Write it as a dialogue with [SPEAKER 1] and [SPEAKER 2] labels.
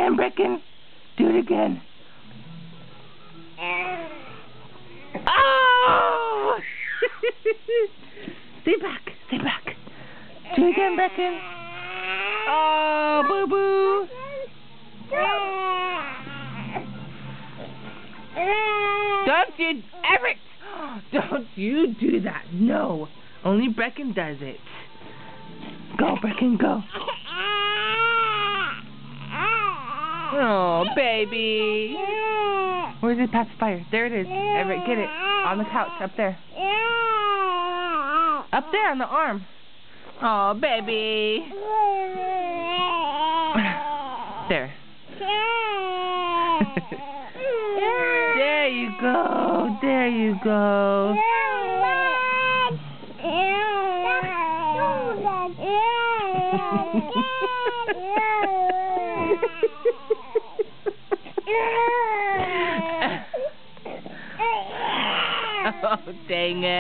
[SPEAKER 1] again, Brecken. Do it again. Oh! Stay back. Stay back. Do it again, Brecken. Oh, boo-boo. Don't you ever... Don't you do that. No. Only Brecken does it. Go, Brecken, go. Oh, baby. Where's the pacifier? There it is. Everett, get it. On the couch, up there. Up there on the arm. Oh, baby. There. There you go. There you go. Oh, dang it.